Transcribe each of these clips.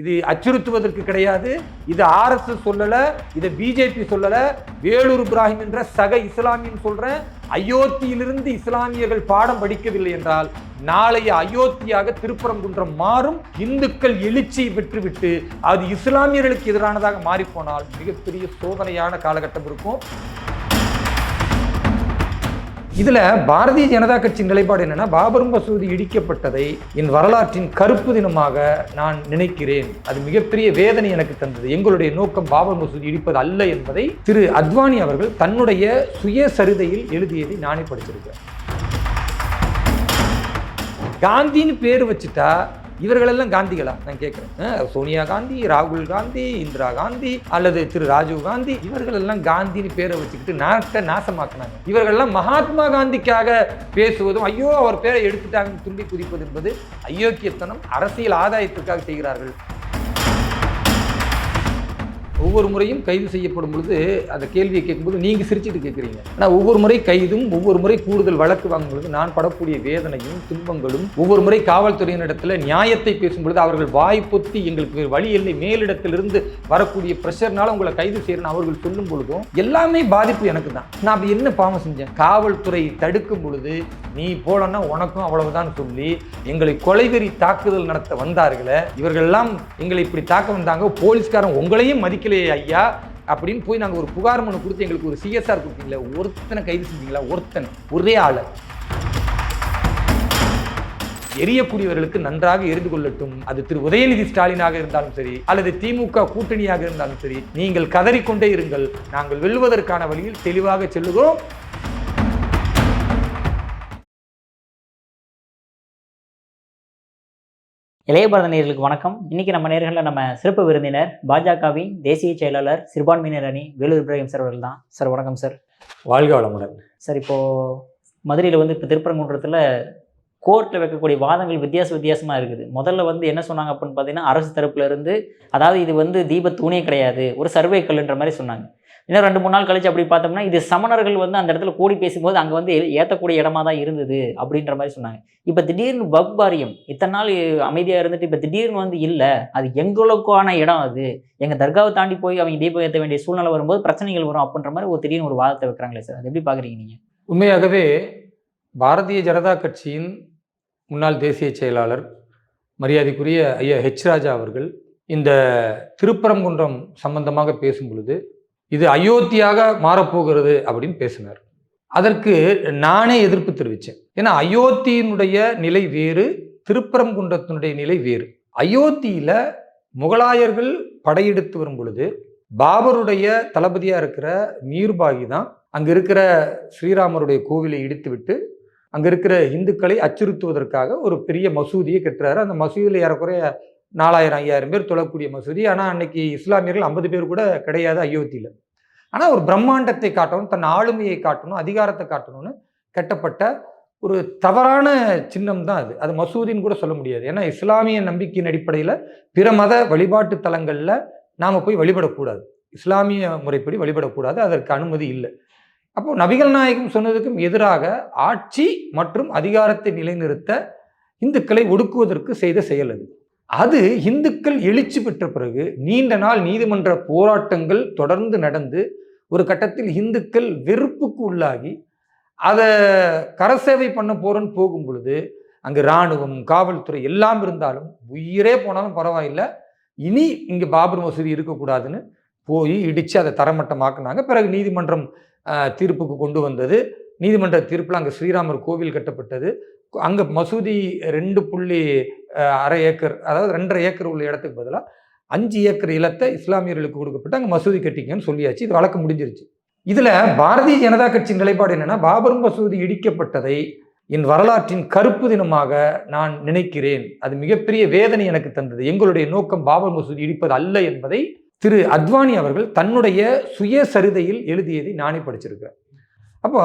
இது அச்சுறுத்துவதற்கு கிடையாது. இது RSS சொல்லல, இது பிஜேபி சொல்லல. வேலூர் இப்ராஹிம் என்ற சக இஸ்லாமியன் சொல்றேன். அயோத்தியிலிருந்து இஸ்லாமியர்கள் பாடம் படிக்கவில்லை என்றால் நாளைய அயோத்தியாக திருப்பரங்குன்றம் மாறும். இந்துக்கள் எழுச்சி பெற்றுவிட்டு அது இஸ்லாமியர்களுக்கு எதிரானதாக மாறிப்போனால் மிகப்பெரிய சோதனையான காலகட்டம் இருக்கும். இதுல பாரதிய ஜனதா கட்சியின் நிலைப்பாடு என்னன்னா, பாபர் மசூதி இடிக்கப்பட்டதை என் வரலாற்றின் கருப்பு தினமாக நான் நினைக்கிறேன். அது மிகப்பெரிய வேதனை எனக்கு தந்தது. எங்களுடைய நோக்கம் பாபர் மசூதி இடிப்பது அல்ல என்பதை திரு அத்வானி அவர்கள் தன்னுடைய சுயசரிதையில் எழுதியதை நானே படிச்சிருக்கேன். காந்தின்னு பேர் வச்சுட்டா இவர்களெல்லாம் காந்திகளா நான் கேட்கிறேன். சோனியா காந்தி, ராகுல் காந்தி, இந்திரா காந்தி அல்லது திரு ராஜீவ் காந்தி, இவர்கள் எல்லாம் காந்தின்னு பேரை வச்சுக்கிட்டு நாட்டை நாசமாக்கினாங்க. இவர்கள்லாம் மகாத்மா காந்திக்காக பேசுவதும் ஐயோ அவர் பேரை எடுத்துட்டாங்கன்னு துண்டி குதிப்பது என்பது அயோக்கியத்தனம், அரசியல் ஆதாயத்திற்காக செய்கிறார்கள். ஒவ்வொரு முறையும் கைது செய்யப்படும் பொழுது அந்த கேள்வியை கேட்கும்போது நீங்க சிரிச்சுட்டு கேட்குறீங்க. ஆனால் ஒவ்வொரு முறை கைதும் ஒவ்வொரு முறை கூடுதல் வழக்கு வாங்கும் பொழுது நான் படக்கூடிய வேதனையும் துன்பங்களும், ஒவ்வொரு முறை காவல்துறையினிடத்தில் நியாயத்தை பேசும்பொழுது அவர்கள் வாய் பொத்தி எங்களுக்கு வழி இல்லை, மேலிடத்திலிருந்து வரக்கூடிய பிரஷர்னால உங்களை கைது செய்யறேன்னு அவர்கள் சொல்லும் பொழுதும் எல்லாமே பாதிப்பு எனக்கு தான். நான் அப்படி என்ன பாவம் செஞ்சேன்? காவல்துறை தடுக்கும் பொழுது நீ போலன்னா உனக்கும் அவ்வளவுதான் சொல்லி எங்களை கொலைவெறி தாக்குதல் நடத்த வந்தார்களே, இவர்கள்லாம் எங்களை இப்படி தாக்க வந்தாங்க, போலீஸ்காரன் உங்களையும் மதிக்கலையே ஐயா அப்படின்னு போய் நாங்கள் ஒரு புகார் மனு கொடுத்து எங்களுக்கு ஒரு CSR கொடுத்தீங்களா? ஒருத்தனை கைது செஞ்சீங்களா? ஒருத்தனை, ஒரே ஆளை. எரியக்கூடியவர்களுக்கு நன்றாக எரிந்து கொள்ளட்டும். அது திரு உதயநிதி ஸ்டாலினாக இருந்தாலும் சரி அல்லது திமுக கூட்டணியாக இருந்தாலும் சரி, நீங்கள் கதறிக்கொண்டே இருங்கள். நாங்கள் வெல்வதற்கான வழியில் தெளிவாக செல்லுகிறோம். இளைய பாரத நேயர்களுக்கு வணக்கம். இன்னைக்கு நம்ம நேர்களில் நம்ம சிறப்பு விருந்தினர் பாஜகவின் தேசிய செயலாளர் சிறுபான்மையினர் அணி வேலூர் இப்ராஹிம் சார் அவர்கள் தான். சார் வணக்கம் சார். வாழ்க வளமுடன். சார், இப்போது மதுரையில் இப்போ திருப்பரங்குன்றத்தில் கோர்ட்டில் வைக்கக்கூடிய வாதங்கள் வித்தியாசமாக இருக்குது. முதல்ல என்ன சொன்னாங்க அப்படின்னு பார்த்தீங்கன்னா, அரசு தரப்புல இருந்து அதாவது இது தீபத்தூணே கிடையாது, ஒரு சர்வே கல்லுன்ற மாதிரி சொன்னாங்க. இன்னும் 2-3 நாள் கழிச்சு அப்படி பார்த்தோம்னா இது சமணர்கள் அந்த இடத்துல கூடி பேசும்போது அங்கே ஏற்றக்கூடிய இடமா தான் இருந்தது அப்படின்ற மாதிரி சொன்னாங்க. இப்போ திடீர்னு வக்ஃப் வாரியம் இத்தனை நாள் அமைதியாக இருந்துட்டு இப்போ திடீர்னு இல்லை, அது எங்களுக்கான இடம், அது எங்கள் தர்காவை தாண்டி போய் அவங்க தீபம் ஏற்ற வேண்டிய சூழ்நிலை வரும்போது பிரச்சனைகள் வரும் அப்படின்ற மாதிரி திடீர்னு ஒரு வாதத்தை வைக்கிறாங்களே சார், அது எப்படி பார்க்குறீங்க நீங்கள்? உண்மையாகவே பாரதிய ஜனதா கட்சியின் முன்னாள் தேசிய செயலாளர் மரியாதைக்குரிய ஐயா ராஜா அவர்கள் இந்த திருப்பரங்குன்றம் சம்பந்தமாக பேசும் பொழுது இது அயோத்தியாக மாறப்போகிறது அப்படின்னு பேசினார். அதற்கு நானே எதிர்ப்பு தெரிவித்தேன். ஏன்னா அயோத்தியினுடைய நிலை வேறு, திருப்பரங்குன்றத்தினுடைய நிலை வேறு. அயோத்தியில முகலாயர்கள் படையெடுத்து வரும் பொழுது பாபருடைய தளபதியா இருக்கிற மீர்பாகி தான் அங்க இருக்கிற ஸ்ரீராமருடைய கோவிலை இடித்துவிட்டு அங்க இருக்கிற இந்துக்களை அச்சுறுத்துவதற்காக ஒரு பெரிய மசூதியை கட்டுறாரு. அந்த மசூதியில் ஏறக்குறைய 4000-5000 பேர் தொழக்கூடிய மசூதி. ஆனால் அன்னைக்கு இஸ்லாமியர்கள் 50 பேர் கூட கிடையாது அயோத்தியில். ஆனால் ஒரு பிரம்மாண்டத்தை காட்டணும், தன் ஆளுமையை காட்டணும், அதிகாரத்தை காட்டணும்னு கட்டப்பட்ட ஒரு தவறான சின்னம் தான் அது. அது மசூதின்னு கூட சொல்ல முடியாது. ஏன்னா இஸ்லாமிய நம்பிக்கையின் அடிப்படையில் பிற மத வழிபாட்டு தலங்களில் நாம் போய் வழிபடக்கூடாது, இஸ்லாமிய முறைப்படி வழிபடக்கூடாது, அதற்கு அனுமதி இல்லை. அப்போ நபிகள் நாயகம் சொன்னதுக்கும் எதிராக ஆட்சி மற்றும் அதிகாரத்தை நிலைநிறுத்த இந்துக்களை ஒடுக்குவதற்கு செய்த செயல் அது. அது இந்துக்கள் எழுச்சி பெற்ற பிறகு நீண்ட நாள் நீதிமன்ற போராட்டங்கள் தொடர்ந்து நடந்து ஒரு கட்டத்தில் இந்துக்கள் வெறுப்புக்கு உள்ளாகி அதை கரசேவை பண்ண போறோன்னு போகும் பொழுது அங்கு இராணுவம், காவல்துறை எல்லாம் இருந்தாலும் உயிரே போனாலும் பரவாயில்லை, இனி இங்கே பாபர் மசூதி இருக்கக்கூடாதுன்னு போய் இடித்து அதை தரமட்டமாக்குனாங்க. பிறகு நீதிமன்றம் தீர்ப்புக்கு கொண்டு வந்தது. நீதிமன்ற தீர்ப்பில் அங்கே ஸ்ரீராமர் கோவில் கட்டப்பட்டது. அங்கே மசூதி 2.5 ஏக்கர், அதாவது 2.5 ஏக்கர் உள்ள இடத்துக்கு பதிலாக 5 ஏக்கர் இல்லத்தை இஸ்லாமியர்களுக்கு கொடுக்கப்பட்டு அங்கே மசூதி கட்டிங்கன்னு சொல்லியாச்சு. இது வழக்கு முடிஞ்சிருச்சு. இதில் பாரதிய ஜனதா கட்சியின் நிலைப்பாடு என்னன்னா, பாபர் மசூதி இடிக்கப்பட்டதை என் வரலாற்றின் கருப்பு தினமாக நான் நினைக்கிறேன். அது மிகப்பெரிய வேதனை எனக்கு தந்தது. எங்களுடைய நோக்கம் பாபர் மசூதி இடிப்பது அல்ல என்பதை திரு அத்வானி அவர்கள் தன்னுடைய சுயசரிதையில் எழுதியதை நானே படிச்சிருக்கிறேன். அப்போ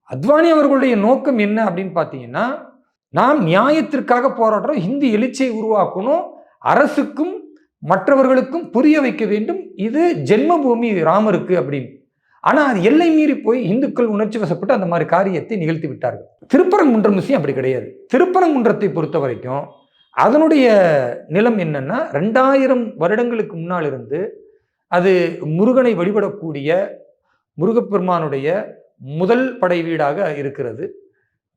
அத்வானி அவர்களுடைய நோக்கம் என்ன அப்படின்னு பார்த்தீங்கன்னா, நாம் நியாயத்திற்காக போராடுறோம், இந்து எழுச்சியை உருவாக்கணும், அரசுக்கும் மற்றவர்களுக்கும் புரிய வைக்க வேண்டும், இது ஜென்மபூமி ராமருக்கு அப்படின்னு. ஆனால் அது எல்லை மீறி போய் இந்துக்கள் உணர்ச்சி வசப்பட்டு அந்த மாதிரி காரியத்தை நிகழ்த்தி விட்டார்கள். திருப்பரங்குன்றம் விஷயம் அப்படி கிடையாது. திருப்பரங்குன்றத்தை பொறுத்த வரைக்கும் அதனுடைய நிலம் என்னன்னா 2000 வருடங்களுக்கு முன்னால் இருந்து அது முருகனை வழிபடக்கூடிய முருகப்பெருமானுடைய முதல் படை வீடாக இருக்கிறது.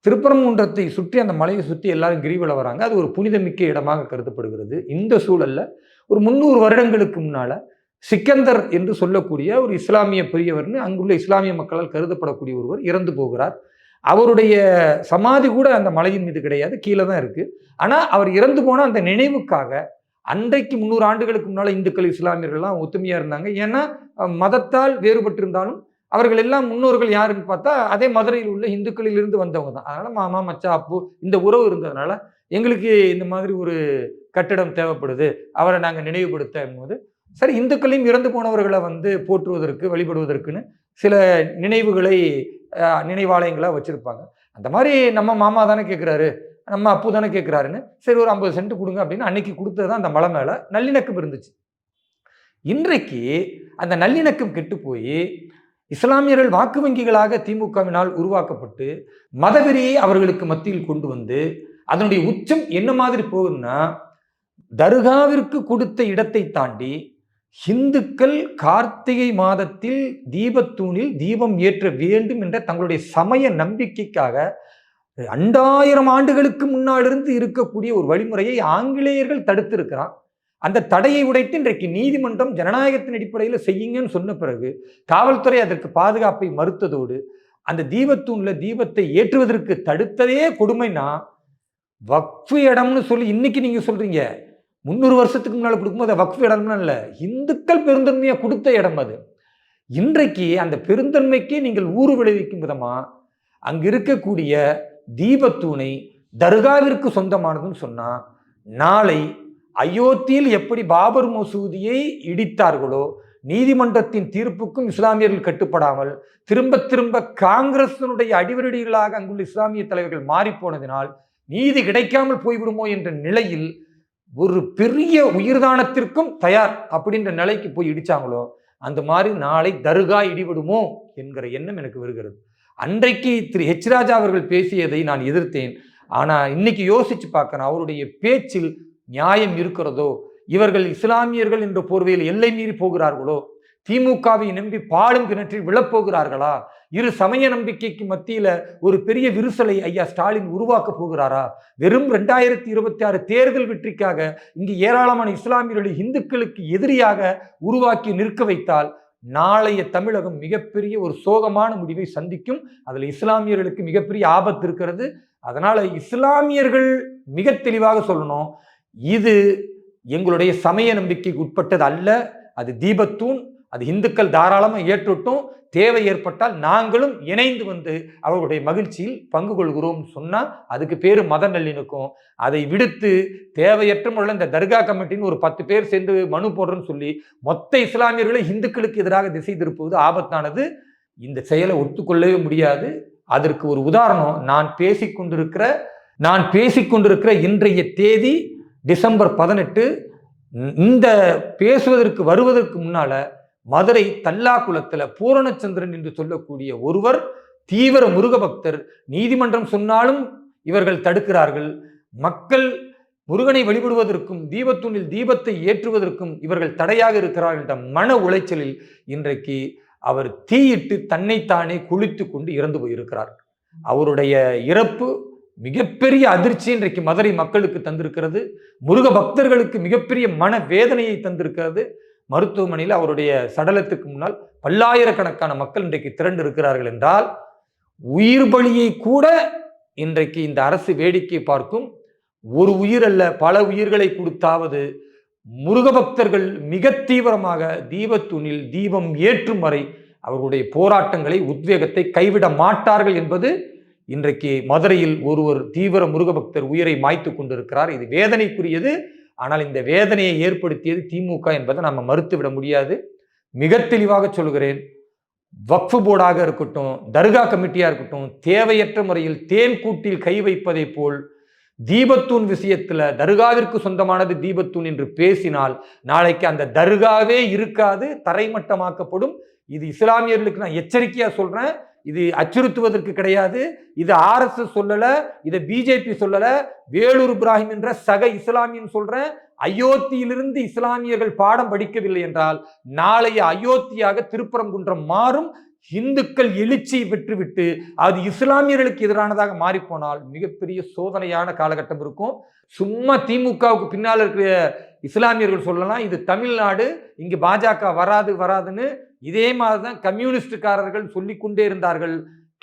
திருப்பரங்குன்றத்தை சுற்றி அந்த மலையை சுற்றி எல்லாரும் கிரிவலம் வராங்க. அது ஒரு புனிதமிக்க இடமாக கருதப்படுகிறது. இந்த சூழல்ல ஒரு 300 வருடங்களுக்கு முன்னால சிக்கந்தர் என்று சொல்லக்கூடிய ஒரு இஸ்லாமிய பெரியவர்னு அங்குள்ள இஸ்லாமிய மக்களால் கருதப்படக்கூடிய ஒருவர் இறந்து போகிறார். அவருடைய சமாதி கூட அந்த மலையின் மீது கிடையாது, கீழே தான் இருக்கு. ஆனா அவர் இறந்து போன அந்த நினைவுக்காக அன்றைக்கு 300 ஆண்டுகளுக்கு முன்னால இந்துக்கள் இஸ்லாமியர்கள்லாம் ஒத்துமையா இருந்தாங்க. ஏன்னா மதத்தால் வேறுபட்டிருந்தாலும் அவர்கள் எல்லாம் முன்னோர்கள் யாருன்னு பார்த்தா அதே மதுரையில் உள்ள இந்துக்களில் இருந்து வந்தவங்க தான். அதனால மாமா மச்சா அப்பு இந்த உறவு இருந்ததுனால எங்களுக்கு இந்த மாதிரி ஒரு கட்டிடம் தேவைப்படுது, அவரை நாங்கள் நினைவுபடுத்த போது சரி இந்துக்களையும் இறந்து போனவர்களை போற்றுவதற்கு வழிபடுவதற்குன்னு சில நினைவுகளை நினைவாலயங்களாக வச்சிருப்பாங்க. அந்த மாதிரி நம்ம மாமா தானே கேட்குறாரு, நம்ம அப்பு தானே கேட்குறாருன்னு சரி ஒரு 50 சென்ட் கொடுங்க அப்படின்னு அன்னைக்கு கொடுத்தது தான் அந்த மலை மேலே நல்லிணக்கம் இருந்துச்சு. இன்றைக்கு அந்த நல்லிணக்கம் கெட்டு போய் இஸ்லாமியர்கள் வாக்கு வங்கிகளாக திமுகவினால் உருவாக்கப்பட்டு மதவெறியை அவர்களுக்கு மத்தியில் கொண்டு வந்து அதனுடைய உச்சம் என்ன மாதிரி போகுதுன்னா, தர்காவிற்கு கொடுத்த இடத்தை தாண்டி இந்துக்கள் கார்த்திகை மாதத்தில் தீபத்தூணில் தீபம் ஏற்ற வேண்டும் என்ற தங்களுடைய சமய நம்பிக்கைக்காக 2000 ஆண்டுகளுக்கு முன்னாலிருந்து இருக்கக்கூடிய ஒரு வழிமுறையை ஆங்கிலேயர்கள் தடுத்திருக்கிறான். அந்த தடையை உடைத்து இன்றைக்கு நீதிமன்றம் ஜனநாயகத்தின் அடிப்படையில் செய்யுங்கன்னு சொன்ன பிறகு காவல்துறை அதற்கு பாதுகாப்பை மறுத்ததோடு அந்த தீபத்தூண்ல தீபத்தை ஏற்றுவதற்கு தடுத்ததே கொடுமைனா, வக்ஃபு இடம்னு சொல்லி இன்னைக்கு நீங்க சொல்றீங்க, 300 வருஷத்துக்கு முன்னால கொடுக்கும்போது வக்ஃபு இடம்னு இல்லை, இந்துக்கள் பெருந்தன்மையா கொடுத்த இடம் அது. இன்றைக்கு அந்த பெருந்தன்மைக்கு நீங்கள் ஊறு விளைவிக்கும் விதமா அங்க இருக்கக்கூடிய தீபத்தூணை தர்காவிற்கு சொந்தமானதுன்னு சொன்னா, நாளை அயோத்தியில் எப்படி பாபர் மசூதியை இடித்தார்களோ நீதிமன்றத்தின் தீர்ப்புக்கும் இஸ்லாமியர்கள் கட்டுப்படாமல் திரும்ப திரும்ப காங்கிரசினுடைய அடிவரடிகளாக அங்குள்ள இஸ்லாமிய தலைவர்கள் மாறி போனதினால் நீதி கிடைக்காமல் போய்விடுமோ என்ற நிலையில் ஒரு பெரிய உயிர்தானத்திற்கும் தயார் அப்படின்ற நிலைக்கு போய் இடிச்சாங்களோ அந்த மாதிரி நாளை தர்கா இடிவிடுமோ என்கிற எண்ணம் எனக்கு வருகிறது. அன்றைக்கு திரு ஹெச் ராஜா அவர்கள் பேசியதை நான் எதிர்த்தேன். ஆனா இன்னைக்கு யோசிச்சு பார்க்கணும், அவருடைய பேச்சில் நியாயம் இருக்கிறதோ, இவர்கள் இஸ்லாமியர்கள் என்ற போர்வையில் எல்லை மீறி போகிறார்களோ, திமுகவை நம்பி பாடும் கிணற்றில் விழப்போகிறார்களா, இரு சமய நம்பிக்கைக்கு மத்தியில ஒரு பெரிய விரிசலை ஐயா ஸ்டாலின் உருவாக்க போகிறாரா, வெறும் 2026 தேர்தல் வெற்றிக்காக இங்கு ஏராளமான இஸ்லாமியர்களை இந்துக்களுக்கு எதிரியாக உருவாக்கி நிற்க வைத்தால் நாளைய தமிழகம் மிகப்பெரிய ஒரு சோகமான முடிவை சந்திக்கும். அதுல இஸ்லாமியர்களுக்கு மிகப்பெரிய ஆபத்து இருக்கிறது. அதனால இஸ்லாமியர்கள் மிக தெளிவாக சொல்லணும், இது எங்களுடைய சமய நம்பிக்கைக்கு உட்பட்டது அல்ல, அது தீபத்தூண், அது இந்துக்கள் தாராளமாக ஏற்றுட்டும், தேவை ஏற்பட்டால் நாங்களும் இணைந்து அவர்களுடைய மகிழ்ச்சியில் பங்கு கொள்கிறோம் சொன்னா அதுக்கு பேரு மத நல்லிணக்கம். அதை விடுத்து தேவையற்ற முறையில் இந்த தர்கா கமிட்டின்னு ஒரு 10 பேர் சேர்ந்து மனு போடுறேன்னு சொல்லி மொத்த இஸ்லாமியர்களை இந்துக்களுக்கு எதிராக திசை திருப்புவது ஆபத்தானது. இந்த செயலை ஒத்துக்கொள்ளவே முடியாது. அதற்கு ஒரு உதாரணம், நான் பேசிக்கொண்டிருக்கிற இன்றைய தேதி டிசம்பர் 18. இந்த பேசுவதற்கு வருவதற்கு முன்னால மதுரை தல்லாக்குளத்துல பூரணச்சந்திரன் என்று சொல்லக்கூடிய ஒருவர் தீவிர முருக பக்தர், நீதிமன்றம் சொன்னாலும் இவர்கள் தடுக்கிறார்கள், மக்கள் முருகனை வழிபடுவதற்கும் தீபத்தூணில் தீபத்தை ஏற்றுவதற்கும் இவர்கள் தடையாக இருக்கிறார்கள் என்ற மன உளைச்சலில் இன்றைக்கு அவர் தீயிட்டு தன்னைத்தானே குளித்து கொண்டு இறந்து போயிருக்கிறார். அவருடைய இறப்பு மிகப்பெரிய அதிர்ச்சி இன்றைக்கு மதுரை மக்களுக்கு தந்திருக்கிறது, முருக பக்தர்களுக்கு மிகப்பெரிய மன வேதனையை தந்திருக்கிறது. மருத்துவமனையில் அவருடைய சடலத்துக்கு முன்னால் பல்லாயிரக்கணக்கான மக்கள் இன்றைக்கு திரண்டு இருக்கிறார்கள் என்றால் உயிர் பலியை கூட இன்றைக்கு இந்த அரசு வேடிக்கை பார்க்கும். ஒரு உயிர் அல்ல, பல உயிர்களை கொடுத்தாவது முருக பக்தர்கள் மிக தீவிரமாக தீபத்தூணில் தீபம் ஏற்றும் வரை அவர்களுடைய போராட்டங்களை உத்வேகத்தை கைவிட மாட்டார்கள் என்பது இன்றைக்கு மதுரையில் ஒருவர் தீவிர முருக பக்தர் உயிரை மாய்த்து கொண்டிருக்கிறார். இது வேதனைக்குரியது. ஆனால் இந்த வேதனையை ஏற்படுத்தியது திமுக என்பதை நம்ம மறுத்துவிட முடியாது. மிக தெளிவாக சொல்கிறேன், வக்ஃபு போர்டாக இருக்கட்டும், தர்கா கமிட்டியா இருக்கட்டும், தேவையற்ற முறையில் தேன் கூட்டில் கை வைப்பதை போல் தீபத்தூண் விஷயத்துல தர்காவிற்கு சொந்தமானது தீபத்தூண் என்று பேசினால் நாளைக்கு அந்த தர்காவே இருக்காது, தரைமட்டமாக்கப்படும். இது இஸ்லாமியர்களுக்கு நான் எச்சரிக்கையா சொல்றேன். இது அச்சுறுத்துவதற்கு கிடையாது. இது RSS சொல்லல, இதை பிஜேபி சொல்லல, வேலூர் இப்ராஹிம் என்ற சக இஸ்லாமியன் சொல்றேன். அயோத்தியிலிருந்து இஸ்லாமியர்கள் பாடம் படிக்கவில்லை என்றால் நாளைய அயோத்தியாக திருப்பரங்குன்றம் மாறும். இந்துக்கள் எழுச்சி பெற்றுவிட்டு அது இஸ்லாமியர்களுக்கு எதிரானதாக மாறிப்போனால் மிகப்பெரிய சோதனையான காலகட்டம் இருக்கும். சும்மா திமுகவுக்கு பின்னால் இருக்கிற இஸ்லாமியர்கள் சொல்லலாம் இது தமிழ்நாடு, இங்கு பாஜக வராதுன்னு. இதே மாதிரிதான் கம்யூனிஸ்டுக்காரர்கள் சொல்லிக்கொண்டே இருந்தார்கள்.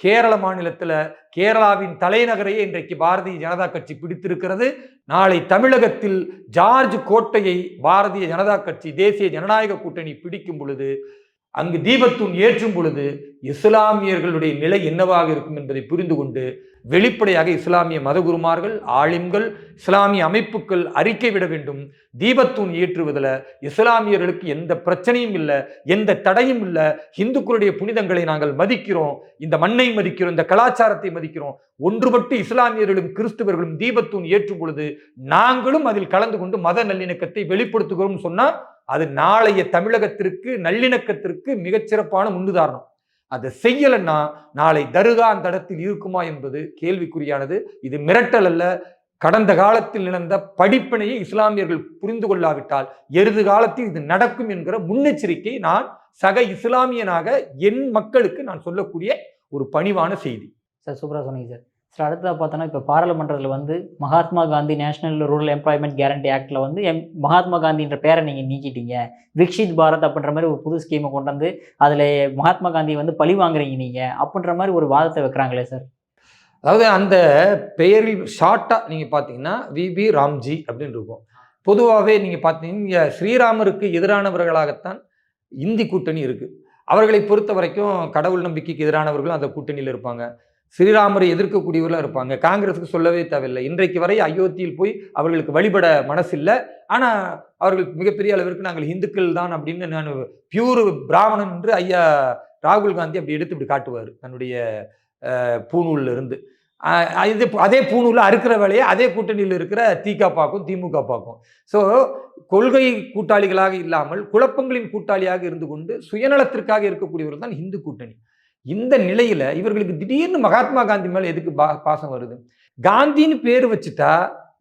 கேரள மாநிலத்தில் கேரளாவின் தலைநகரையே இன்றைக்கு பாரதிய ஜனதா கட்சி பிடித்திருக்கிறது. நாளை தமிழகத்தில் ஜார்ஜ் கோட்டையை பாரதிய ஜனதா கட்சி தேசிய ஜனநாயக கூட்டணி பிடிக்கும் பொழுது, அங்கு தீபத்தூண் ஏற்றும் பொழுது இஸ்லாமியர்களுடைய நிலை என்னவாக இருக்கும் என்பதை புரிந்து கொண்டு வெளிப்படையாக இஸ்லாமிய மதகுருமார்கள், ஆலிம்கள், இஸ்லாமிய அமைப்புகள் அறிக்கை விட வேண்டும். தீபத்தூண் ஏற்றுவதில் இஸ்லாமியர்களுக்கு எந்த பிரச்சனையும் இல்லை, எந்த தடையும் இல்லை. இந்துக்களுடைய புனிதங்களை நாங்கள் மதிக்கிறோம், இந்த மண்ணை மதிக்கிறோம், இந்த கலாச்சாரத்தை மதிக்கிறோம். ஒன்றுபட்டு இஸ்லாமியர்களும் கிறிஸ்துவர்களும் தீபத்தூண் ஏற்றும் பொழுது நாங்களும் அதில் கலந்து கொண்டு மத நல்லிணக்கத்தை வெளிப்படுத்துகிறோம் சொன்னா அது நாளைய தமிழகத்திற்கு நல்லிணக்கத்திற்கு மிகச்சிறப்பான முன்னுதாரணம். அதை செய்யலைன்னா நாளை தர்கா அந்த இடத்தில் இருக்குமா என்பது கேள்விக்குறியானது. இது மிரட்டல் அல்ல. கடந்த காலத்தில் நடந்த படிப்பினையை இஸ்லாமியர்கள் புரிந்து கொள்ளாவிட்டால் எதிர்காலத்தில் இது நடக்கும் என்கிற முன்னெச்சரிக்கை நான் சக இஸ்லாமியனாக என் மக்களுக்கு நான் சொல்லக்கூடிய ஒரு பணிவான செய்தி. சார் சூப்பராக சொன்னீங்க சார். சார் அடுத்ததாக பார்த்தோன்னா இப்போ பாராளுமன்றத்தில் வந்து Mahatma Gandhi national rural employment guarantee ஆக்டில் வந்து மகாத்மா காந்தின்ற பேரை நீங்கள் நீக்கிட்டீங்க. விக்ஷித் பாரத் அப்படின்ற மாதிரி ஒரு புது ஸ்கீமை கொண்டு வந்து அதில் மகாத்மா காந்தியை வந்து பழி வாங்குறீங்க நீங்கள் அப்படின்ற மாதிரி ஒரு வாதத்தை வைக்கிறாங்களே சார். அதாவது அந்த பெயரில் ஷார்ட்டாக நீங்கள் பார்த்தீங்கன்னா விபி ராம்ஜி அப்படின்னு இருக்கும். பொதுவாகவே நீங்கள் பார்த்தீங்கன்னா ஸ்ரீராமருக்கு எதிரானவர்களாகத்தான் இந்தி கூட்டணி இருக்குது. அவர்களை பொறுத்த வரைக்கும் கடவுள் நம்பிக்கைக்கு எதிரானவர்களும் அந்த கூட்டணியில் இருப்பாங்க. ஸ்ரீராமரை எதிர்க்கக்கூடியவர்களாக இருப்பாங்க. காங்கிரஸுக்கு சொல்லவே தேவையில்லை. இன்றைக்கு வரை அயோத்தியில் போய் அவர்களுக்கு வழிபட மனசில்லை. ஆனால் அவர்களுக்கு மிகப்பெரிய அளவிற்கு நாங்கள் இந்துக்கள் தான் அப்படின்னு நான் பியூர் பிராமணன் என்று ஐயா ராகுல் காந்தி அப்படி எடுத்து இப்படி காட்டுவார் தன்னுடைய பூணூலில் இருந்து. இது அதே பூணூலில் அறுக்கிற வேலையை அதே கூட்டணியில் இருக்கிற திகாபாக்கும் திமுக பார்க்கும். ஸோ கொள்கை கூட்டாளிகளாக இல்லாமல் குழப்பங்களின் கூட்டாளியாக இருந்து கொண்டு சுயநலத்திற்காக இருக்கக்கூடியவர்கள் தான் இந்து கூட்டணி. இந்த நிலையில இவர்களுக்கு திடீர்னு மகாத்மா காந்தி மேல எதுக்கு பாசம் வருது? காந்தின்னு பேர் வச்சுட்டா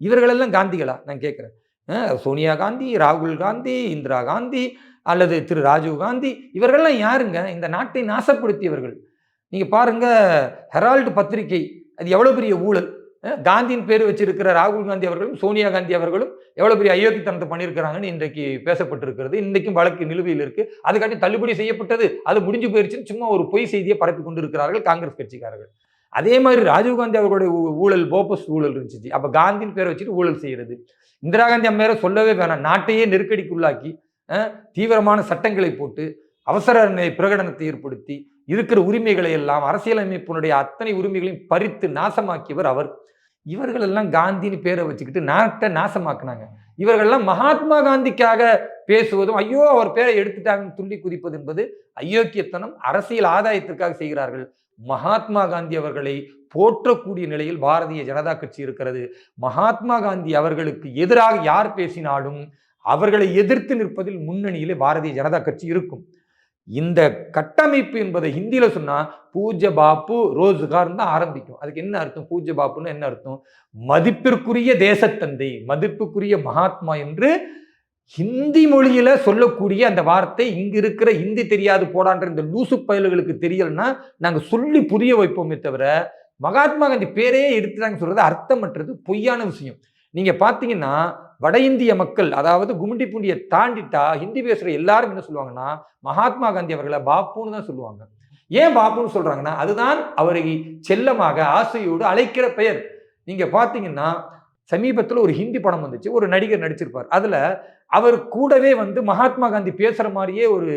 இவர்களெல்லாம் காந்திகளா? நான் கேட்குறேன். சோனியா காந்தி, ராகுல் காந்தி, இந்திரா காந்தி அல்லது திரு ராஜீவ் காந்தி இவர்கள்லாம் யாருங்க? இந்த நாட்டை நாசப்படுத்தியவர்கள். நீங்க பாருங்க, ஹெரால்டு பத்திரிகை அது எவ்வளவு பெரிய ஊழல். காந்தியின் பேர் வச்சிருக்கிற ராகுல் காந்தி அவர்களும் சோனியா காந்தி அவர்களும் எவ்வளவு பெரிய அயோக்கியத்தனத்தை பண்ணியிருக்கிறாங்கன்னு இன்றைக்கு பேசப்பட்டிருக்கிறது. இன்றைக்கும் வழக்கு நிலுவையில் இருக்கு. அதுக்காண்டி தள்ளுபடி செய்யப்பட்டது, அது முடிஞ்சு போயிருச்சுன்னு சும்மா ஒரு பொய் செய்தியை பரப்பி கொண்டு இருக்கிறார்கள் காங்கிரஸ் கட்சிக்காரர்கள். அதே மாதிரி ராஜீவ்காந்தி அவர்களுடைய ஊழல், போபஸ் ஊழல் இருந்துச்சு. அப்ப காந்தியின் பேரை வச்சுட்டு ஊழல் செய்யறது. இந்திரா காந்தி அம்மையாரை சொல்லவே வேணாம். நாட்டையே நெருக்கடிக்குள்ளாக்கி தீவிரமான சட்டங்களை போட்டு அவசர பிரகடனத்தை ஏற்படுத்தி இருக்கிற உரிமைகளை எல்லாம் அரசியலமைப்பினுடைய அத்தனை உரிமைகளையும் பறித்து நாசமாக்கியவர் அவர். இவர்கள் எல்லாம் காந்தின்னு பேரை வச்சுக்கிட்டு நாட்டை நாசமாக்குனாங்க. இவர்கள்லாம் மகாத்மா காந்திக்காக பேசுவதும் ஐயோ அவர் பேரை எடுத்துட்டாங்கன்னு துள்ளி குதிப்பது என்பது அயோக்கியத்தனம், அரசியல் ஆதாயத்திற்காக செய்கிறார்கள். மகாத்மா காந்தி அவர்களை போற்றக்கூடிய நிலையில் பாரதிய ஜனதா கட்சி இருக்கிறது. மகாத்மா காந்தி அவர்களுக்கு எதிராக யார் பேசினாலும் அவர்களை எதிர்த்து நிற்பதில் முன்னணியிலே பாரதிய ஜனதா கட்சி இருக்கும். இந்த கட்டமைப்பு என்பதை ஹிந்தியில சொன்னா பூஜ்ய பாப்பு ரோஜ்கார் தான் ஆரம்பிக்கும். அதுக்கு என்ன அர்த்தம்? பூஜ்ய பாப்புன்னு என்ன அர்த்தம்? மதிப்பிற்குரிய தேசத்தந்தை, மதிப்புக்குரிய மகாத்மா என்று ஹிந்தி மொழியில சொல்லக்கூடிய அந்த வார்த்தை இங்க இருக்கிற ஹிந்தி தெரியாது போடான்ற இந்த லூசு பயல்களுக்கு தெரியலன்னா நாங்க சொல்லி புரிய வைப்போமே தவிர மகாத்மா காந்தி பேரே எடுத்துட்டாங்க சொல்றது அர்த்தமற்றது, பொய்யான விஷயம். நீங்க பாத்தீங்கன்னா வட இந்திய மக்கள், அதாவது கும்மிடி பூண்டியை தாண்டிட்டா ஹிந்தி பேசுற எல்லாரும் என்ன சொல்லுவாங்கன்னா மகாத்மா காந்தி அவர்களை பாப்புன்னு தான் சொல்லுவாங்க. ஏன் பாப்புன்னு சொல்றாங்கன்னா அதுதான் அவரை செல்லமாக ஆசையோடு அழைக்கிற பெயர். நீங்க பாத்தீங்கன்னா சமீபத்தில் ஒரு ஹிந்தி படம் வந்துச்சு, ஒரு நடிகர் நடிச்சிருப்பார். அதுல அவர் கூடவே மகாத்மா காந்தி பேசுற மாதிரியே ஒரு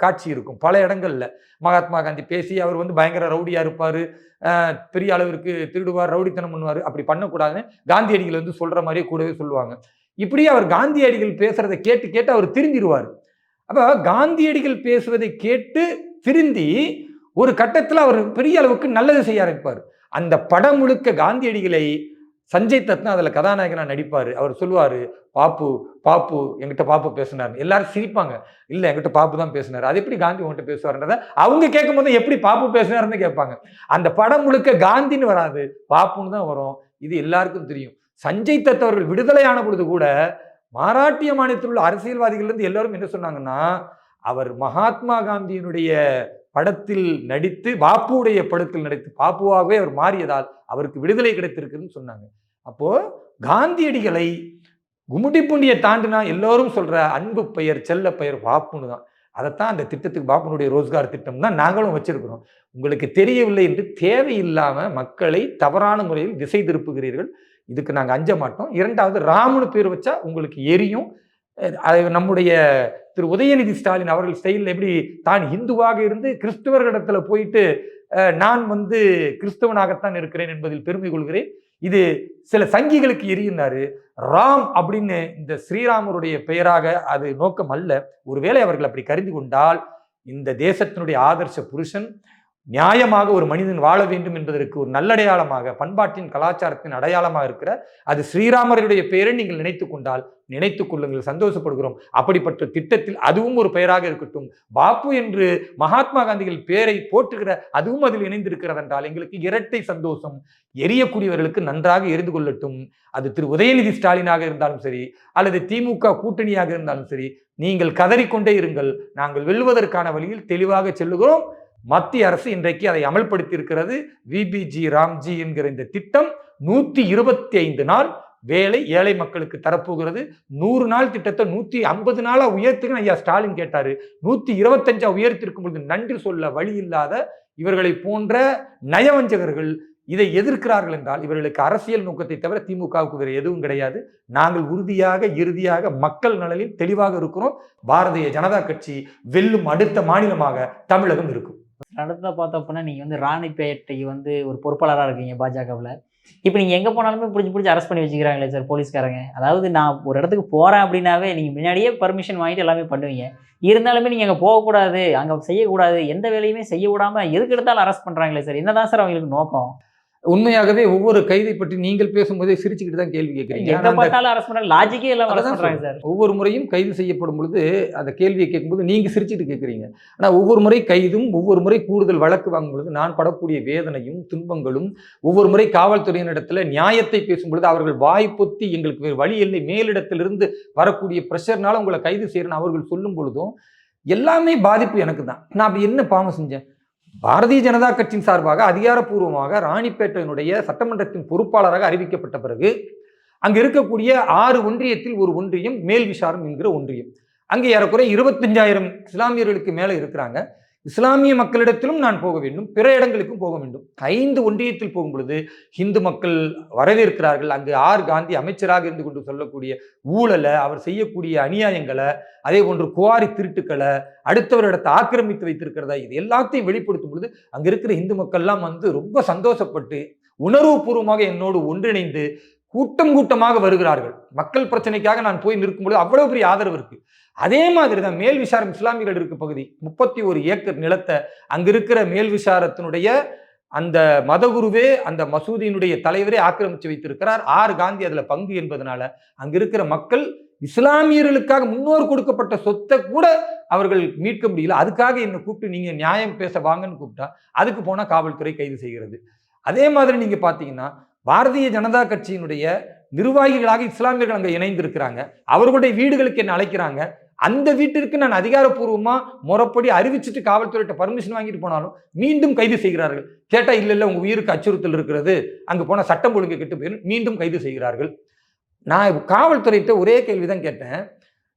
காட்சி இருக்கும் பல இடங்கள்ல. மகாத்மா காந்தி பேசி அவர் பயங்கர ரவுடியா இருப்பாரு, பெரிய அளவிற்கு திருடுவார், ரவுடித்தனம் பண்ணுவார். அப்படி பண்ணக்கூடாதுன்னு காந்தியடிகள் சொல்ற மாதிரியே கூடவே சொல்லுவாங்க. இப்படியே அவர் காந்தியடிகள் பேசுறதை கேட்டு கேட்டு அவர் திருந்திடுவார். அப்ப காந்தியடிகள் பேசுவதை கேட்டு திருந்தி ஒரு கட்டத்தில் அவர் பெரிய அளவுக்கு நல்லது செய்ய ஆரம்பிப்பார். அந்த படம் முழுக்க காந்தியடிகளை சஞ்சய் தத் தான் அதில் கதாநாயகனா நடிப்பார். அவர் சொல்லுவார், பாப்பு பாப்பு என்கிட்ட பாப்பு பேசினார். எல்லாரும் சிரிப்பாங்க. இல்லை என்கிட்ட பாப்பு தான் பேசினார். அது எப்படி காந்தி உங்ககிட்ட பேசுவார்ன்றத அவங்க கேட்கும் போது எப்படி பாப்பு பேசினார்னு கேட்பாங்க. அந்த படம் முழுக்க காந்தின்னு வராது, பாப்புன்னு தான் வரும். இது எல்லாருக்கும் தெரியும். சஞ்சய் தத் அவர்கள் விடுதலையான பொழுது கூட மராட்டிய மாநிலத்தில் உள்ள அரசியல்வாதிகள் இருந்து எல்லாரும் என்ன சொன்னாங்கன்னா, அவர் மகாத்மா காந்தியினுடைய படத்தில் நடித்து, பாப்புடைய படத்தில் நடித்து பாப்புவாகவே அவர் மாறியதால் அவருக்கு விடுதலை கிடைத்திருக்குன்னு சொன்னாங்க. அப்போ காந்தியடிகளை கும்மிடிப்பூண்டியை தாண்டினா எல்லோரும் சொல்ற அன்பு பெயர், செல்ல பெயர் பாப்புன்னு தான். அதைத்தான் அந்த திட்டத்துக்கு பாப்புனுடைய ரோஸ்கார் திட்டம் தான் நாங்களும் வச்சிருக்கிறோம். உங்களுக்கு தெரியவில்லை என்று தேவையில்லாம மக்களை தவறான முறையில் திசை திருப்புகிறீர்கள். இதுக்கு நாங்க அஞ்ச மாட்டோம். இரண்டாவது, ராமுன்னு பேர் வச்சா உங்களுக்கு எரியும். நம்முடைய திரு உதயநிதி ஸ்டாலின் அவர்கள் ஸ்டைலில் எப்படி தான் இந்துவாக இருந்து கிறிஸ்துவர்களிடத்துல போயிட்டு நான் கிறிஸ்தவனாகத்தான் இருக்கிறேன் என்பதில் பெருமை கொள்கிறேன், இது சில சங்கிகளுக்கு எரியினாரு. ராம் அப்படின்னு இந்த ஸ்ரீராமருடைய பெயராக அது நோக்கம் அல்ல. ஒருவேளை அவர்கள் அப்படி கருதி கொண்டால், இந்த தேசத்தினுடைய ஆதர்ச புருஷன் நியாயமாக ஒரு மனிதன் வாழ வேண்டும் என்பதற்கு ஒரு நல்லடையாளமாக, பண்பாட்டின் கலாச்சாரத்தின் அடையாளமாக இருக்கிற அது ஸ்ரீராமருடைய பெயரை நீங்கள் நினைத்துக் கொண்டால் நினைத்துக் கொள்ளுங்கள், சந்தோஷப்படுகிறோம். அப்படிப்பட்ட திட்டத்தில் அதுவும் ஒரு பெயராக இருக்கட்டும். பாப்பு என்று மகாத்மா காந்திகள் பெயரை போற்றுகிற அதுவும் அதில் இணைந்திருக்கிறது என்றால் எங்களுக்கு இரட்டை சந்தோஷம். எரியக்கூடியவர்களுக்கு நன்றாக எரிந்து கொள்ளட்டும். அது திரு உதயநிதி ஸ்டாலினாக இருந்தாலும் சரி, அல்லது திமுக கூட்டணியாக இருந்தாலும் சரி, நீங்கள் கதறிக்கொண்டே இருங்கள். நாங்கள் வெல்வதற்கான வழியில் தெளிவாக செல்லுகிறோம். மத்திய அரசு இன்றைக்கு அதை அமல்படுத்தி இருக்கிறது. விபிஜி ராம்ஜி என்கிற இந்த திட்டம் 125 நாள் வேலை ஏழை மக்களுக்கு தரப்போகிறது. 100 நாள் திட்டத்தை 150 நாளா உயர்த்துன்னு ஐயா ஸ்டாலின் கேட்டாரு. 125 உயர்த்திருக்கும் பொழுது நன்றி சொல்ல வழி இல்லாத இவர்களை போன்ற நயவஞ்சகர்கள் இதை எதிர்க்கிறார்கள் என்றால் இவர்களுக்கு அரசியல் நோக்கத்தை தவிர திமுகவுக்கு வேறு எதுவும் கிடையாது. நாங்கள் உறுதியாக இறுதியாக மக்கள் நலனில் தெளிவாக இருக்கிறோம். பாரதிய ஜனதா கட்சி வெல்லும் அடுத்த மாநிலமாக தமிழகம் இருக்கும். அடுத்ததாக பார்த்தோம் அப்படின்னா, நீங்கள் ராணிப்பேட்டை ஒரு பொறுப்பாளராக இருக்கீங்க பாஜகவில். இப்போ நீங்கள் எங்கே போனாலுமே பிடிச்சி அரெஸ்ட் பண்ணி வச்சுக்கிறாங்களே சார் போலீஸ்காரங்க. அதாவது நான் ஒரு இடத்துக்கு போகிறேன் அப்படின்னாவே நீங்கள் முன்னாடியே பர்மிஷன் வாங்கிட்டு எல்லாமே பண்ணுவீங்க. இருந்தாலுமே நீங்கள் அங்கே போகக்கூடாது, அங்கே செய்யக்கூடாது, எந்த வேலையுமே செய்ய விடாமல் எதுக்கு எடுத்தாலும் அரெஸ்ட் பண்ணுறாங்களே சார். என்னதான் சார் அவங்களுக்கு நோக்கம்? உண்மையாகவே ஒவ்வொரு கைதை பற்றி நீங்கள் பேசும்போதே சிரிச்சுக்கிட்டு தான் கேள்வி கேட்குறீங்க. ஒவ்வொரு முறையும் கைது செய்யப்படும் பொழுது அந்த கேள்வியை கேட்கும்போது நீங்க சிரிச்சுட்டு கேட்குறீங்க. ஆனா ஒவ்வொரு முறை கைதும் ஒவ்வொரு முறை கூடுதல் வழக்கு வாங்கும் பொழுது நான் படக்கூடிய வேதனையும் துன்பங்களும், ஒவ்வொரு முறை காவல்துறையினிடத்துல நியாயத்தை பேசும் பொழுது அவர்கள் வாய் பொத்தி எங்களுக்கு வேறு வழி இல்லை, மேலிடத்திலிருந்து வரக்கூடிய பிரஷர்னால உங்களை கைது செய்யறேன்னு அவர்கள் சொல்லும் பொழுதும் எல்லாமே பாதிப்பு எனக்கு தான். நான் அப்படி என்ன பாவம் செஞ்சேன்? பாரதிய ஜனதா கட்சியின் சார்பாக அதிகாரப்பூர்வமாக ராணிப்பேட்டையினுடைய சட்டமன்றத்தின் பொறுப்பாளராக அறிவிக்கப்பட்ட பிறகு அங்கு இருக்கக்கூடிய 6 ஒன்றியத்தில் ஒரு ஒன்றியம் மேல் விசாரம் என்கிற ஒன்றியம். அங்கே ஏறக்குறைய 25,000 இஸ்லாமியர்களுக்கு மேல இருக்கிறாங்க. இஸ்லாமிய மக்களிடத்திலும் நான் போக வேண்டும், பிற இடங்களுக்கும் போக வேண்டும். 5 ஒன்றியத்தில் போகும் பொழுது இந்து மக்கள் வரவேற்கிறார்கள். அங்கு காந்தி அமைச்சராக இருந்து கொண்டு சொல்லக்கூடிய ஊழலை, அவர் செய்யக்கூடிய அநியாயங்களை, அதே போன்று குவாரி திருட்டுக்களை, அடுத்தவரிடத்தை ஆக்கிரமித்து வைத்திருக்கிறதா, இது எல்லாத்தையும் வெளிப்படுத்தும் பொழுது அங்க இருக்கிற இந்து மக்கள்லாம் ரொம்ப சந்தோஷப்பட்டு உணர்வுபூர்வமாக என்னோடு ஒன்றிணைந்து கூட்டமாக வருகிறார்கள். மக்கள் பிரச்சனைக்காக நான் போய் நிற்கும்போது அவ்வளவு பெரிய ஆதரவு இருக்கு. அதே மாதிரி தான் மேல் விசாரம் இஸ்லாமியர்கள் இருக்க பகுதி 31 ஏக்கர் நிலத்தை அங்க இருக்கிற மேல் விசாரத்தினுடைய அந்த மதகுருவே, அந்த மசூதியினுடைய தலைவரே ஆக்கிரமிச்சு வைத்திருக்கிறார். காந்தி அதுல பங்கு என்பதனால அங்க இருக்கிற மக்கள் இஸ்லாமியர்களுக்காக முன்னோர் கொடுக்கப்பட்ட சொத்தை கூட அவர்கள் மீட்க முடியல. அதுக்காக என்னை கூப்பிட்டு நீங்க நியாயம் பேச வாங்கன்னு கூப்பிட்டா அதுக்கு போனா காவல்துறை கைது செய்கிறது. அதே மாதிரி நீங்க பாத்தீங்கன்னா பாரதிய ஜனதா கட்சியினுடைய நிர்வாகிகளாக இஸ்லாமியர்கள் அங்க இணைந்திருக்கிறாங்க. அவர்களுடைய வீடுகளுக்கு என்ன அழைக்கிறாங்க. அந்த வீட்டிற்கு நான் அதிகாரப்பூர்வமா முறைப்படி அறிவிச்சுட்டு காவல்துறையிட்ட பர்மிஷன் வாங்கிட்டு போனாலும் மீண்டும் கைது செய்கிறார்கள். கேட்டா இல்ல உங்க உயிருக்கு அச்சுறுத்தல் இருக்கிறது, அங்க போன சட்டம் ஒழுங்கு கெட்டு போயிடும், மீண்டும் கைது செய்கிறார்கள். நான் காவல்துறையிட்ட ஒரே கேள்விதான் கேட்டேன்.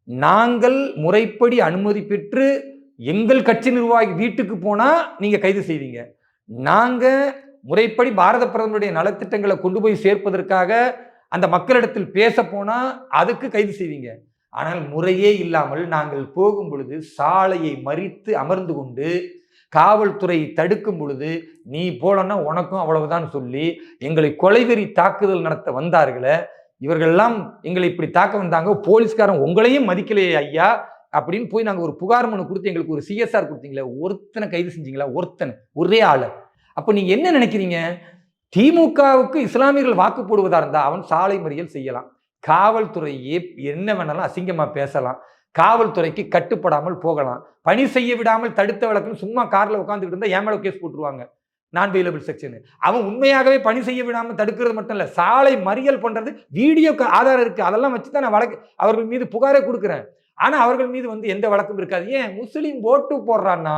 நாங்கள் முறைப்படி அனுமதி பெற்று எங்கள் கட்சி நிர்வாகி வீட்டுக்கு போனா நீங்க கைது செய்வீங்க, நாங்க முறைப்படி பாரத பிரதமருடைய நலத்திட்டங்களை கொண்டு போய் சேர்ப்பதற்காக அந்த மக்களிடத்தில் பேச போனா அதுக்கு கைது செய்வீங்க. ஆனால் முறையே இல்லாமல் நாங்கள் போகும் பொழுது சாலையை மறித்து அமர்ந்து கொண்டு காவல்துறை தடுக்கும் பொழுது நீ போலன்னா உனக்கும் அவ்வளவுதான் சொல்லி எங்களை கொலைவெறி தாக்குதல் நடத்த வந்தார்களே, இவர்கள்லாம் எங்களை இப்படி தாக்க வந்தாங்க, போலீஸ்காரன் உங்களையும் மதிக்கலையே ஐயா அப்படின்னு போய் நாங்கள் ஒரு புகார் மனு கொடுத்து எங்களுக்கு ஒரு CSR கொடுத்தீங்களே, ஒருத்தனை கைது செஞ்சீங்களா? ஒருத்தனை, ஒரே ஆளு. அப்போ நீங்க என்ன நினைக்கிறீங்க? திமுகவுக்கு இஸ்லாமியர்கள் வாக்கு போடுவதா இருந்தா அவன் சாலை மறியல் செய்யலாம், காவல்துறையே என்ன வேணாலும் அசிங்கமா பேசலாம், காவல்துறைக்கு கட்டுப்படாமல் போகலாம், பணி செய்ய விடாமல் தடுத்த வழக்குன்னு சும்மா கார்ல உட்காந்துக்கிட்டு இருந்தா என் மேல கேஸ் போட்டுருவாங்க, நான் பெயிலபிள் செக்ஷன். அவன் உண்மையாகவே பணி செய்ய விடாமல் தடுக்கிறது மட்டும் இல்ல, சாலை மறியல் பண்றது வீடியோ ஆதாரம் இருக்கு, அதெல்லாம் வச்சுதான் நான் வழக்கு அவர்கள் மீது புகாரே கொடுக்குறேன். ஆனா அவர்கள் மீது எந்த வழக்கும் இருக்காது. ஏன்? முஸ்லீம் ஓட்டு போடுறான்னா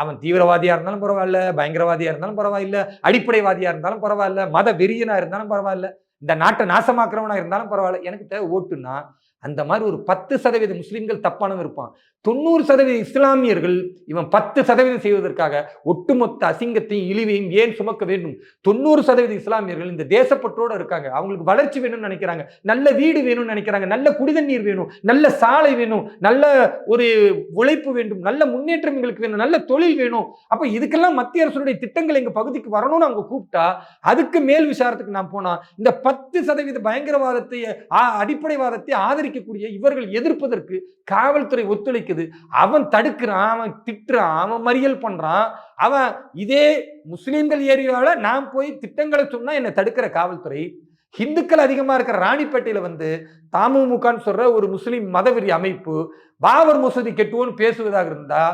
அவன் தீவிரவாதியா இருந்தாலும் பரவாயில்ல, பயங்கரவாதியா இருந்தாலும் பரவாயில்ல, அடிப்படைவாதியா இருந்தாலும் பரவாயில்ல, மத வெறியனா இருந்தாலும் பரவாயில்ல, இந்த நாட்டை நாசமாக்குறவனா இருந்தாலும் பரவாயில்ல, எனக்கு தேவை ஓட்டுன்னா அந்த மாதிரி ஒரு 10% முஸ்லீம்கள் தப்பானவன் இருப்பான். 90% இஸ்லாமியர்கள் இவன் 10% செய்வதற்காக ஒட்டுமொத்த அசிங்கத்தையும் இழிவையும் ஏன் சுமக்க வேண்டும்? 90% இஸ்லாமியர்கள் இந்த தேசப்பற்றோடு இருக்காங்க. அவங்களுக்கு வளர்ச்சி வேணும்னு நினைக்கிறாங்க, நல்ல வீடு வேணும்னு நினைக்கிறாங்க, நல்ல குடிதண்ணீர் வேணும், நல்ல சாலை வேணும், நல்ல ஒரு உழைப்பு வேண்டும், நல்ல முன்னேற்றம் எங்களுக்கு வேணும், நல்ல தொழில் வேணும். அப்ப இதுக்கெல்லாம் மத்திய அரசுடைய திட்டங்கள் எங்க பகுதிக்கு வரணும்னு அவங்க கூப்பிட்டா அதுக்கு மேல் விசாரத்துக்கு நான் போனா இந்த 10% பயங்கரவாதத்தை அடிப்படைவாதத்தை ஆதரிக்கக்கூடிய இவர்கள் எதிர்ப்பதற்கு காவல்துறை ஒத்துழைக்குது. அவன் தடுக்கிறான், அவன் திட்டுறான், அவன் மறியல் பண்றான். அவன் இதே முஸ்லிம்கள் ஏரியாவில் நான் போய் திட்டங்களை சொன்னா என்னை தடுக்கிற காவல்துறை, ஹிந்துக்கள் அதிகமா இருக்கிற ராணிப்பேட்டையில தமுமுகன்னு சொல்ற ஒரு முஸ்லிம் மதவெறி அமைப்பு பாபர் மசூதி கெட்டுவோன்னு பேசுவதாக இருந்தா,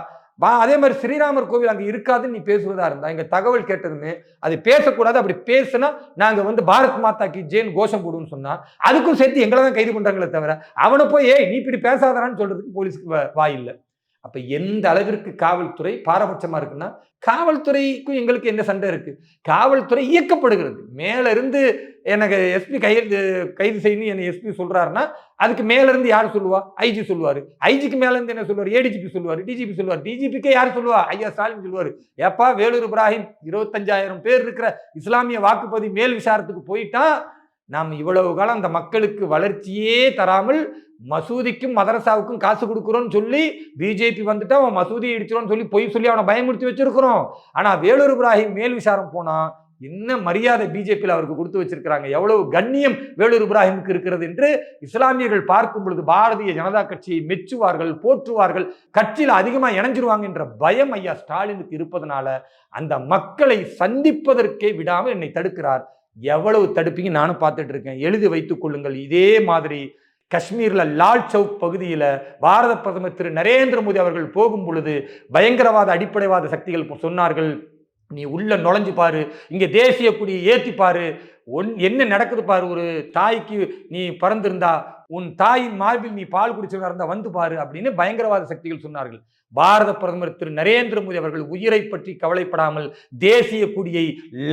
அதே மாதிரி ஸ்ரீராமர் கோவில் அங்க இருக்காதுன்னு நீ பேசுவதா இருந்தா, எங்க தகவல் கேட்டதுமே அது பேசக்கூடாது, அப்படி பேசுனா நாங்க பாரத் மாதா கி ஜெயின் கோஷம் போடுவோம்னு சொன்னா அதுக்கும் சேர்த்து எங்களை தான் கைது பண்றாங்களே தவிர அவனை போய் நீ இப்படி பேசாதான்னு சொல்றதுக்கு போலீஸ்க்கு வாயில்லை. அப்ப எந்த அளவிற்கு காவல்துறை பாரபட்சமா இருக்குன்னா, காவல்துறைக்கும் எங்களுக்கு என்ன சண்டை இருக்கு? காவல்துறை இயக்கப்படுகிறது. மேல இருந்து எனக்கு எஸ்பி கைது செய்யணும் என்ன எஸ்பி சொல்றாருன்னா அதுக்கு மேல இருந்து யார் சொல்லுவா? ஐஜி சொல்லுவாரு. ஐஜிக்கு மேல இருந்து என்ன சொல்லுவாரு? ஏடிஜிபி சொல்லுவாரு, டிஜிபி சொல்லுவாரு. டிஜிபிக்கே யார் சொல்லுவா? ஐயா ஸ்டாலின் சொல்லுவாரு. ஏப்பா வேலூர் இப்ராஹிம் 25,000 பேர் இருக்கிற இஸ்லாமிய வாக்குப்பதிவு மேல் விசாரத்துக்கு போயிட்டா நாம் இவ்வளவு காலம் அந்த மக்களுக்கு வளர்ச்சியே தராமல் மசூதிக்கும் மதரசாவுக்கும் காசு கொடுக்குறோம்னு சொல்லி பிஜேபி வந்துட்டா அவன் மசூதியை இடிச்சிடும் சொல்லி பொய் சொல்லி அவனை பயமுறுத்தி வச்சிருக்கிறோம். ஆனா வேலூர் இப்ராஹிம் மேல் விசாரம் போனா என்ன மரியாதை பிஜேபியில் அவருக்கு கொடுத்து வச்சிருக்கிறாங்க, எவ்வளவு கண்ணியம் வேலூர் இப்ராஹிமுக்கு இருக்கிறது என்று இஸ்லாமியர்கள் பார்க்கும் பொழுது பாரதிய ஜனதா கட்சியை மெச்சுவார்கள், போற்றுவார்கள், கட்சியில் அதிகமாக இணைஞ்சிருவாங்க என்ற பயம் ஐயா ஸ்டாலினுக்கு இருப்பதனால அந்த மக்களை சந்திப்பதற்கே விடாமல் என்னை தடுக்கிறார். எவ்வளவு தடுப்பீங்க நானும் பார்த்துட்டு இருக்கேன். எழுதி வைத்துக் கொள்ளுங்கள். இதே மாதிரி காஷ்மீர்ல லால் சவுக் பகுதியில் பாரத பிரதமர் திரு நரேந்திர மோடி அவர்கள் போகும் பொழுது பயங்கரவாத அடிப்படைவாத சக்திகள் சொன்னார்கள், நீ உள்ள நுழைஞ்சு பாரு, இங்க தேசிய கொடியை ஏத்தி பாரு, என்ன நடக்குது பாரு, ஒரு தாய்க்கு நீ பறந்திருந்தா உன் தாயின் மார்பில் நீ பால் குடிச்சவங்க இருந்தா வந்து பாரு அப்படின்னு பயங்கரவாத சக்திகள் சொன்னார்கள். பாரத பிரதமர் திரு நரேந்திர மோடி அவர்கள் உயிரை பற்றி கவலைப்படாமல் தேசிய கொடியை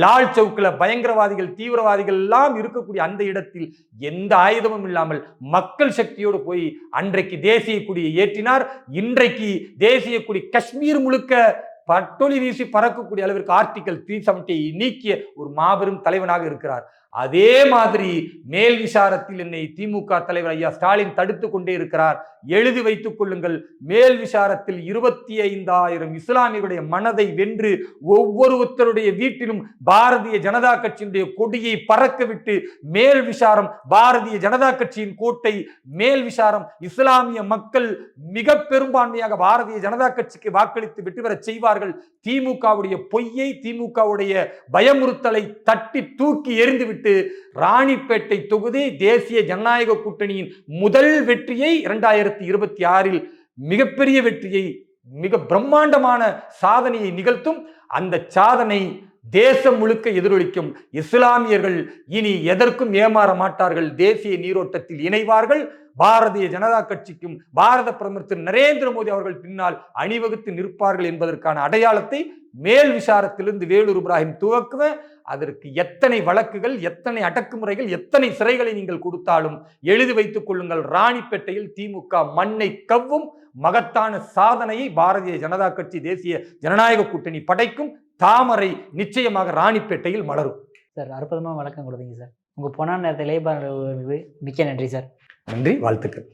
லால் சவுக்கில் பயங்கரவாதிகள் தீவிரவாதிகள் எல்லாம் இருக்கக்கூடிய அந்த இடத்தில் எந்த ஆயுதமும் இல்லாமல் மக்கள் சக்தியோடு போய் அன்றைக்கு தேசிய கொடியை ஏற்றினார். இன்றைக்கு தேசிய கொடி காஷ்மீர் முழுக்க பட்டொலி வீசி பறக்கக்கூடிய அளவிற்கு ஆர்டிகல் 370 நீக்கிய ஒரு மாபெரும் தலைவனாக இருக்கிறார். அதே மாதிரி மேல் விசாரத்தில் என்னை திமுக தலைவர் ஐயா ஸ்டாலின் தடுத்து கொண்டே இருக்கிறார். எழுதி வைத்துக் கொள்ளுங்கள். மேல் விசாரத்தில் 25,000 இஸ்லாமியர்களுடைய மனதை வென்று ஒவ்வொருத்தருடைய வீட்டிலும் பாரதிய ஜனதா கட்சியினுடைய கொடியை பறக்க விட்டு மேல் விசாரம் பாரதிய ஜனதா கட்சியின் கோட்டை. மேல் விசாரம் இஸ்லாமிய மக்கள் மிக பெரும்பான்மையாக பாரதிய ஜனதா கட்சிக்கு வாக்களித்து வெற்றி பெற செய்வார்கள். திமுகவுடைய பொய்யை, திமுகவுடைய பயமுறுத்தலை தட்டி தூக்கி எறிந்துவிட்டு ராணிப்பேட்டை தொகுதி தேசிய ஜனநாயக கூட்டணியின் முதல் வெற்றியை 2026 மிகப்பெரிய வெற்றியை, மிக பிரம்மாண்டமான சாதனையை நிகழ்த்தும். அந்த சாதனை தேசம் முழுக்க எதிரொலிக்கும். இஸ்லாமியர்கள் இனி எதற்கும் ஏமாற மாட்டார்கள். தேசிய நீரோட்டத்தில் இணைவார்கள். பாரதிய ஜனதா கட்சிக்கும் பாரத பிரதமர் திரு நரேந்திர மோடி அவர்கள் பின்னால் அணிவகுத்து நிற்பார்கள் என்பதற்கான அடையாளத்தை மேல் விசாரத்திலிருந்து வேலூர் இப்ராஹிம் துவக்குவேன். அதற்கு எத்தனை வழக்குகள், எத்தனை அடக்குமுறைகள், எத்தனை சிறைகளை நீங்கள் கொடுத்தாலும் எழுதி வைத்துக் கொள்ளுங்கள். ராணிப்பேட்டையில் திமுக மண்ணை கவ்வும் மகத்தான சாதனையை பாரதிய ஜனதா கட்சி தேசிய ஜனநாயக கூட்டணி படைக்கும். தாமரை நிச்சயமாக ராணிப்பேட்டையில் மலரும். சார், அற்புதமாக வழக்கம் கொடுத்தீங்க சார். உங்கள் பொன்னான நேரத்தை மிக்க நன்றி சார். நன்றி, வாழ்த்துக்கள்.